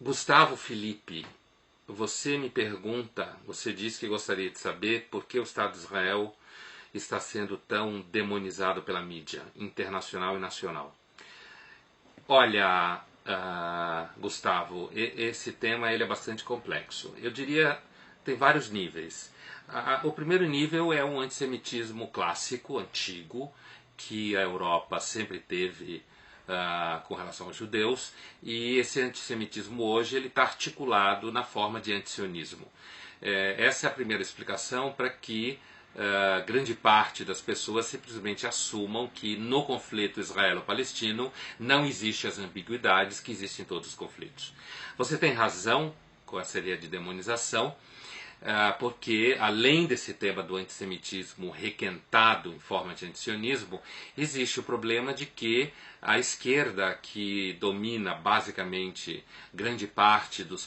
Gustavo Felipe, você me pergunta, você disse que gostaria de saber por que o Estado de Israel está sendo tão demonizado pela mídia internacional e nacional. Olha, Gustavo, esse tema ele é bastante complexo. Eu diria tem vários níveis. O primeiro nível é um antissemitismo clássico, antigo, que a Europa sempre teve com relação aos judeus, e esse antissemitismo hoje ele está articulado na forma de antisionismo. Essa é a primeira explicação para que grande parte das pessoas simplesmente assumam que no conflito israelo-palestino não existem as ambiguidades que existem em todos os conflitos. Você tem razão com essa ideia de demonização, porque além desse tema do antissemitismo requentado em forma de antisionismo, existe o problema de que a esquerda, que domina basicamente grande parte dos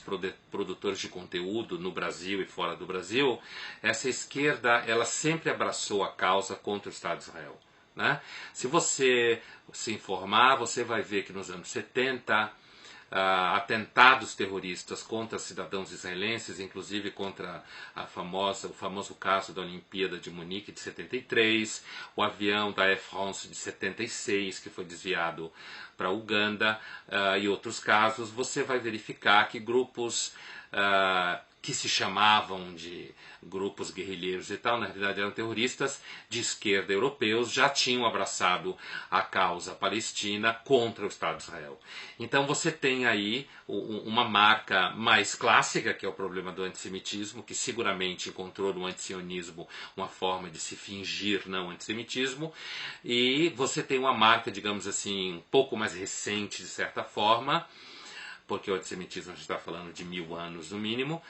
produtores de conteúdo no Brasil e fora do Brasil, essa esquerda ela sempre abraçou a causa contra o Estado de Israel. Né? Se você se informar, você vai ver que nos anos 70, atentados terroristas contra cidadãos israelenses, inclusive contra o famoso caso da Olimpíada de Munique de 73, o avião da Air France de 76 que foi desviado para Uganda e outros casos, você vai verificar que grupos que se chamavam de grupos guerrilheiros e tal, na realidade eram terroristas de esquerda europeus, já tinham abraçado a causa palestina contra o Estado de Israel. Então você tem aí uma marca mais clássica, que é o problema do antissemitismo, que seguramente encontrou no antisionismo uma forma de se fingir não antissemitismo, e você tem uma marca, digamos assim, um pouco mais recente de certa forma, porque o antissemitismo a gente está falando de 1000 anos no mínimo,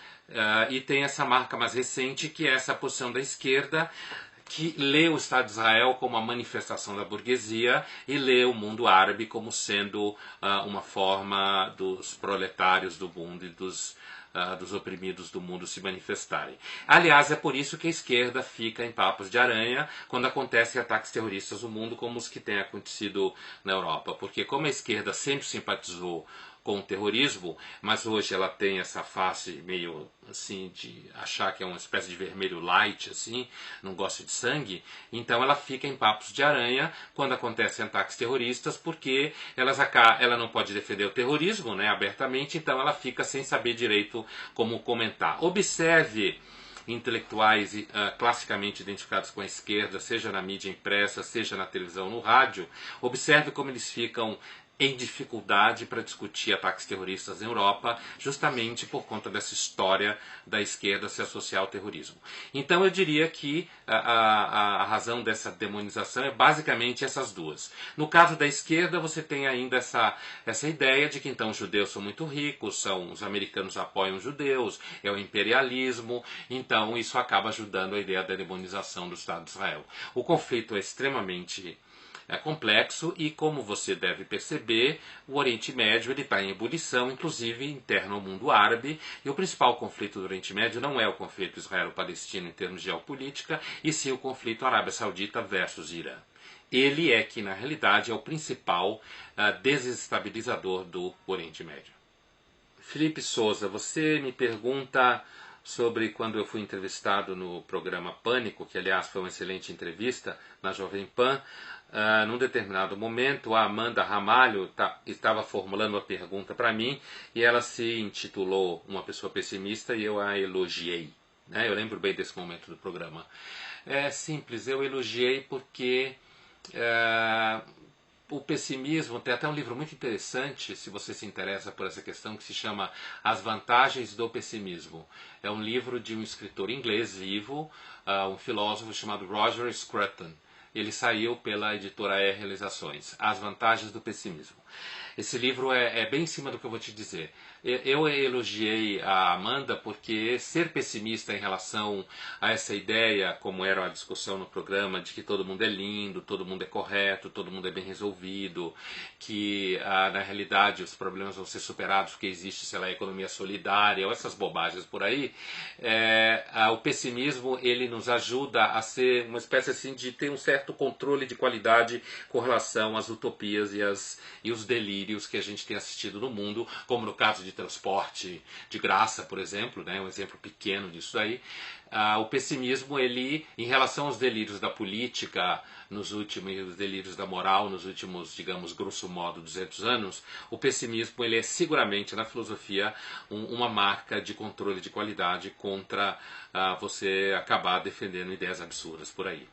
e tem essa marca mais recente, que é essa posição da esquerda, que lê o Estado de Israel como uma manifestação da burguesia e lê o mundo árabe como sendo uma forma dos proletários do mundo e dos oprimidos do mundo se manifestarem. Aliás, é por isso que a esquerda fica em papos de aranha quando acontecem ataques terroristas no mundo, como os que têm acontecido na Europa. Porque como a esquerda sempre simpatizou com o terrorismo, mas hoje ela tem essa face meio assim de achar que é uma espécie de vermelho light, assim, não gosta de sangue, então ela fica em papos de aranha quando acontecem ataques terroristas, porque ela não pode defender o terrorismo, né, abertamente, então ela fica sem saber direito como comentar. Observe intelectuais classicamente identificados com a esquerda, seja na mídia impressa, seja na televisão, no rádio, observe como eles ficam em dificuldade para discutir ataques terroristas na Europa, justamente por conta dessa história da esquerda se associar ao terrorismo. Então eu diria que a razão dessa demonização é basicamente essas duas. No caso da esquerda, você tem ainda essa ideia de que então os judeus são muito ricos, os americanos apoiam os judeus, é o imperialismo, então isso acaba ajudando a ideia da demonização do Estado de Israel. O conflito é extremamente complexo e, como você deve perceber, o Oriente Médio está em ebulição, inclusive interno ao mundo árabe, e o principal conflito do Oriente Médio não é o conflito israelo-palestino em termos de geopolítica, e sim o conflito Arábia Saudita versus Irã. Ele é que, na realidade, é o principal desestabilizador do Oriente Médio. Felipe Souza, você me pergunta sobre quando eu fui entrevistado no programa Pânico, que aliás foi uma excelente entrevista na Jovem Pan. Num determinado momento, a Amanda Ramalho estava formulando uma pergunta para mim e ela se intitulou Uma Pessoa Pessimista e eu a elogiei. Né? Eu lembro bem desse momento do programa. É simples, eu elogiei porque o pessimismo, tem até um livro muito interessante, se você se interessa por essa questão, que se chama As Vantagens do Pessimismo. É um livro de um escritor inglês vivo, um filósofo chamado Roger Scruton. Ele saiu pela editora R Realizações, As Vantagens do Pessimismo. Esse livro é bem em cima do que eu vou te dizer. Eu elogiei a Amanda porque ser pessimista em relação a essa ideia, como era a discussão no programa, de que todo mundo é lindo, todo mundo é correto, todo mundo é bem resolvido, que na realidade os problemas vão ser superados porque existe, sei lá, economia solidária, ou essas bobagens por aí, o pessimismo ele nos ajuda a ser uma espécie assim de ter um certo controle de qualidade com relação às utopias e os os delírios que a gente tem assistido no mundo, como no caso de transporte de graça, por exemplo, né, um exemplo pequeno disso daí. O pessimismo, ele, em relação aos delírios da política, nos últimos delírios da moral, nos últimos, digamos, grosso modo, 200 anos, o pessimismo, ele é seguramente, na filosofia, uma marca de controle de qualidade contra você acabar defendendo ideias absurdas por aí.